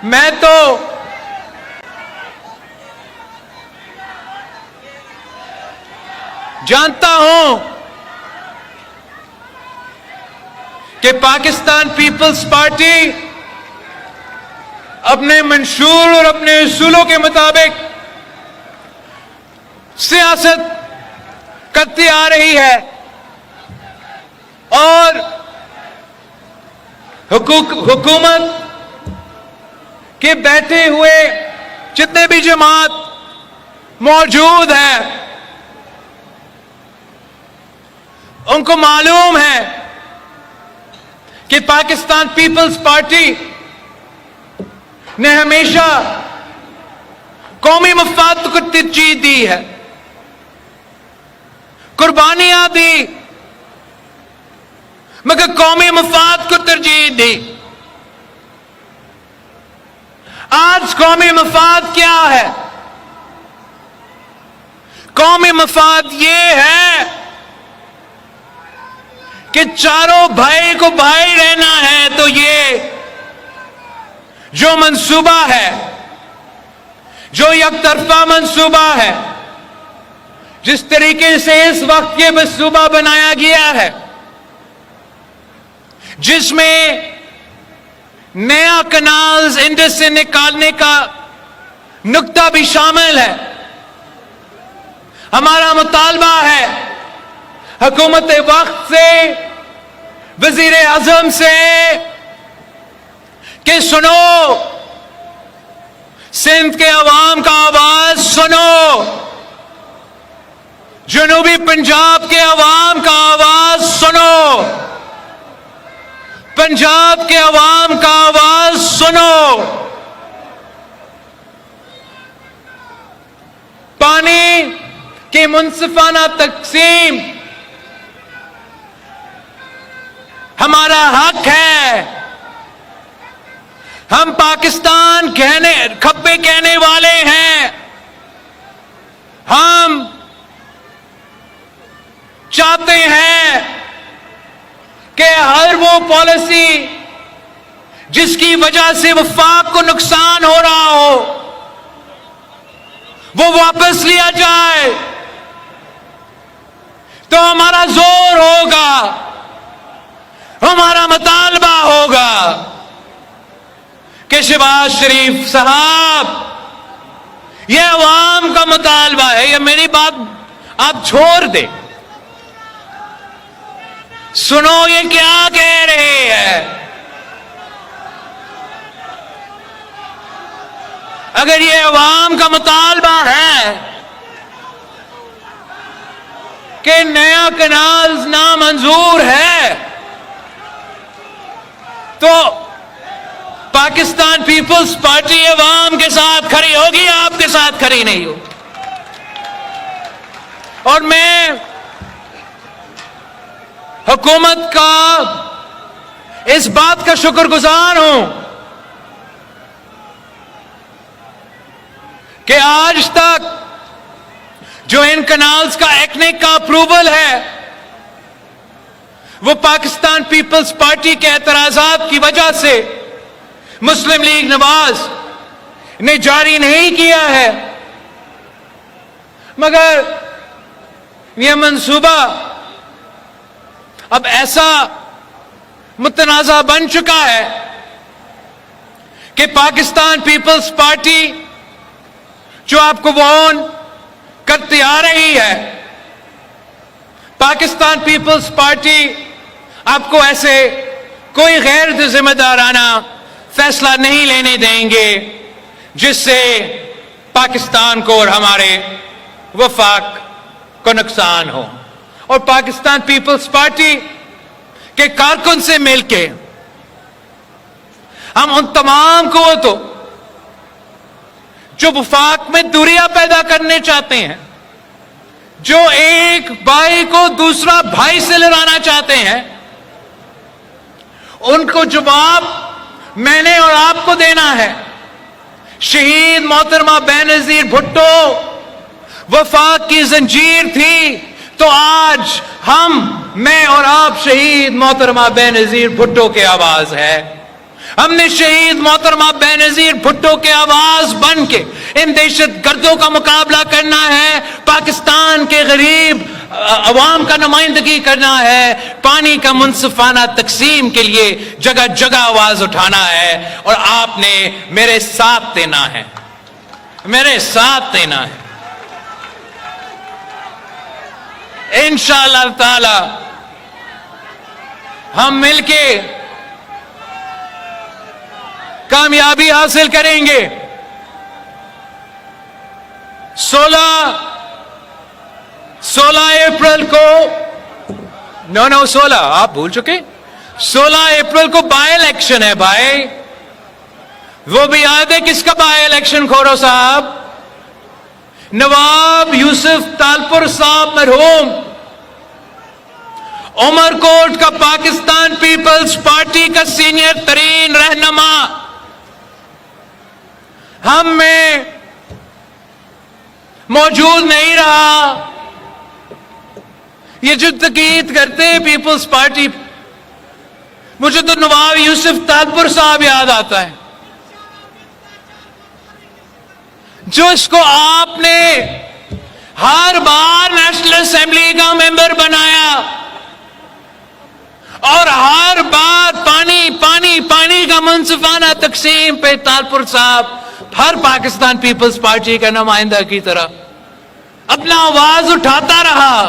میں تو جانتا ہوں کہ پاکستان پیپلز پارٹی اپنے منشور اور اپنے اصولوں کے مطابق سیاست کرتی آ رہی ہے اور حکومت کے بیٹھے ہوئے جتنے بھی جماعت موجود ہیں ان کو معلوم ہے کہ پاکستان پیپلز پارٹی نے ہمیشہ قومی مفاد کو ترجیح دی ہے، قربانیاں دی مگر قومی مفاد کو ترجیح دی۔ آج قومی مفاد کیا ہے؟ قومی مفاد یہ ہے کہ چاروں بھائی کو بھائی رہنا ہے، تو یہ جو منصوبہ ہے، جو یک طرفہ منصوبہ ہے، جس طریقے سے اس وقت یہ منصوبہ بنایا گیا ہے، جس میں نیا کنالز انڈس سے نکالنے کا نقطہ بھی شامل ہے، ہمارا مطالبہ ہے حکومت وقت سے، وزیر اعظم سے کہ سنو، سندھ کے عوام کا آواز سنو، جنوبی پنجاب کے عوام کا آواز سنو، پنجاب کے عوام کا آواز سنو۔ پانی کی منصفانہ تقسیم ہمارا حق ہے۔ ہم پاکستان کھپے کہنے والے ہیں، ہم چاہتے ہیں کہ ہر وہ پالیسی جس کی وجہ سے وفاق کو نقصان ہو رہا ہو وہ واپس لیا جائے، تو ہمارا زور ہوگا، ہمارا مطالبہ ہوگا کہ شہباز شریف صاحب، یہ عوام کا مطالبہ ہے، یہ میری بات آپ چھوڑ دیں، سنو یہ کیا کہہ رہے ہیں۔ اگر یہ عوام کا مطالبہ ہے کہ نیا کنالز نامنظور ہے، تو پاکستان پیپلز پارٹی عوام کے ساتھ کھڑی ہوگی، آپ کے ساتھ کھڑی نہیں ہوگی۔ اور میں حکومت کا اس بات کا شکر گزار ہوں کہ آج تک جو ان کنالز کا ایکنک کا اپروول ہے وہ پاکستان پیپلز پارٹی کے اعتراضات کی وجہ سے مسلم لیگ نواز نے جاری نہیں کیا ہے، مگر یہ منصوبہ اب ایسا متنازع بن چکا ہے کہ پاکستان پیپلز پارٹی جو آپ کو وارن کرتی آ رہی ہے، پاکستان پیپلز پارٹی آپ کو ایسے کوئی غیر ذمہ دارانہ فیصلہ نہیں لینے دیں گے جس سے پاکستان کو اور ہمارے وفاق کو نقصان ہو۔ اور پاکستان پیپلز پارٹی کے کارکن سے مل کے ہم ان تمام قوتوں جو وفاق میں دوریاں پیدا کرنے چاہتے ہیں، جو ایک بھائی کو دوسرا بھائی سے لڑانا چاہتے ہیں، ان کو جواب میں نے اور آپ کو دینا ہے۔ شہید محترمہ بینظیر بھٹو وفاق کی زنجیر تھی، تو آج میں اور آپ شہید محترمہ بینظیر بھٹو کے آواز ہے۔ हमने शहीद मोहतरमा बेनजीर भुट्टो के आवाज बन के इन दहशत गर्दों का मुकाबला करना है, पाकिस्तान के गरीब अवाम का नुमाइंदगी करना है, पानी का मुनसिफाना तकसीम के लिए जगह जगह आवाज उठाना है, और आपने मेरे साथ देना है, मेरे साथ देना है। इंशाअल्लाह ताला हम मिलके कामयाबी हासिल करेंगे। 16 अप्रैल को 16 आप भूल चुके, 16 अप्रैल को बाय इलेक्शन है भाई, वो भी याद है किसका बाय इलेक्शन खोरो साहब? नवाब यूसुफ तालपुर साहब मरहूम, उमरकोट का पाकिस्तान पीपल्स पार्टी का सीनियर तरीन रहनुमा, हम में मौजूद नहीं रहा। ये जो तकीद करते हैं पीपल्स पार्टी, मुझे तो नवाब यूसुफ तालपुर साहब याद आता है, जो इसको आपने हर बार नेशनल असेंबली का मेंबर बनाया और हर बार पानी पानी पानी का मुनसिफाना तकसीम पे तालपुर साहब हर पाकिस्तान पीपल्स पार्टी का नुमाइंदा की तरह अपना आवाज उठाता रहा।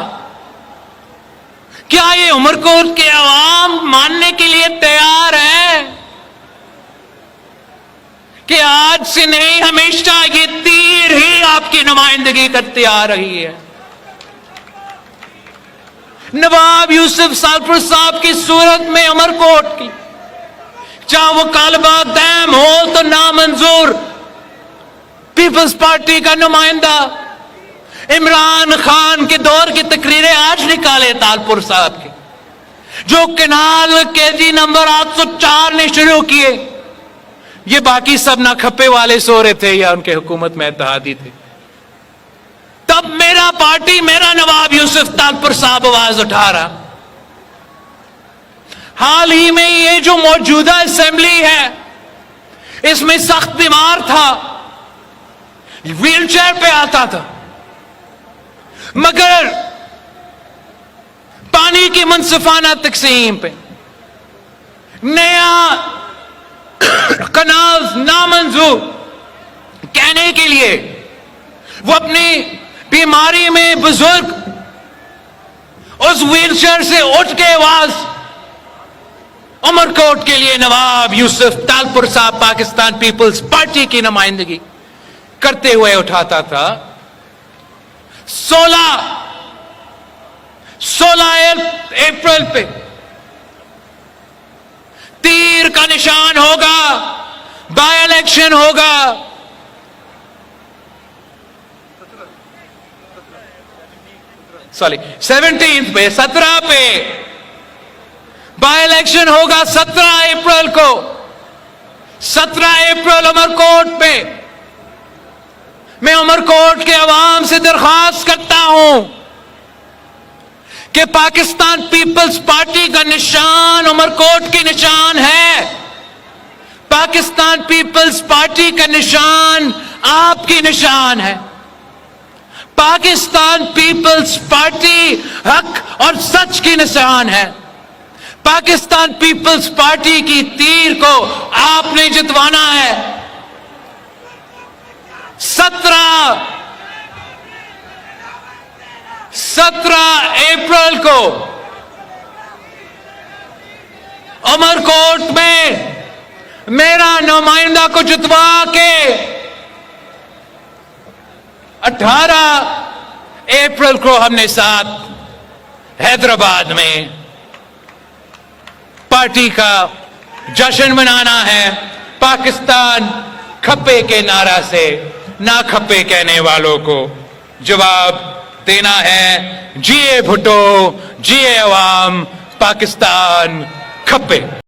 क्या ये उमरकोट के अवाम मानने के लिए तैयार है कि आज से नहीं हमेशा ये तीर ही आपकी नुमाइंदगी करती आ रही है? नवाब यूसुफ तालपुर साहब की सूरत में उमरकोट की, चाहे वो कालबाग डैम हो तो नामंजूर पीपल्स पार्टी का नुमाइंदा इमरान खान के दौर की तकरीरें आज निकाले तालपुर साहब की, जो केनाल केजी नंबर 804 ने शुरू किए। ये बाकी सब ना खप्पे वाले सो रहे थे या उनके हुकूमत में इत्तेहादी थे, तब मेरा पार्टी, मेरा नवाब यूसुफ तालपुर साहब आवाज उठा रहा। हाल ही में ये जो मौजूदा असेंबली है, इसमें सख्त बीमार था, व्हीलचेयर पे आता था, मगर पानी की मुनसिफाना तकसीम पे, नया कनाल नामंजूर कहने के लिए वो अपनी बीमारी में बुजुर्ग उस व्हीलचेयर से उठ के आवाज उमरकोट के लिए नवाब यूसुफ तालपुर साहब पाकिस्तान पीपल्स पार्टी की नुमाइंदगी करते हुए उठाता था। 16 अप्रैल पे तीर का निशान होगा, बाय इलेक्शन होगा। सॉरी 17 पे बाय इलेक्शन होगा 17 अप्रैल को। 17 अप्रैल उमरकोट पे मैं उमरकोट के अवाम से दरख्वास्त करता हूं कि पाकिस्तान पीपल्स पार्टी का निशान उमरकोट की निशान है। पाकिस्तान पीपल्स पार्टी का निशान आपकी निशान है। पाकिस्तान पीपल्स पार्टी हक और सच की निशान है। पाकिस्तान पीपल्स पार्टी की तीर को आपने जितवाना है। 17 अप्रैल को उमरकोट में मेरा नुमाइंदा को जितवा के 18 अप्रैल को हमने साथ हैदराबाद में पार्टी का जश्न मनाना है। पाकिस्तान खप्पे के नारा से ना खप्पे कहने वालों को जवाब देना है। जिए भुट्टो, जिए अवाम, पाकिस्तान खप्पे।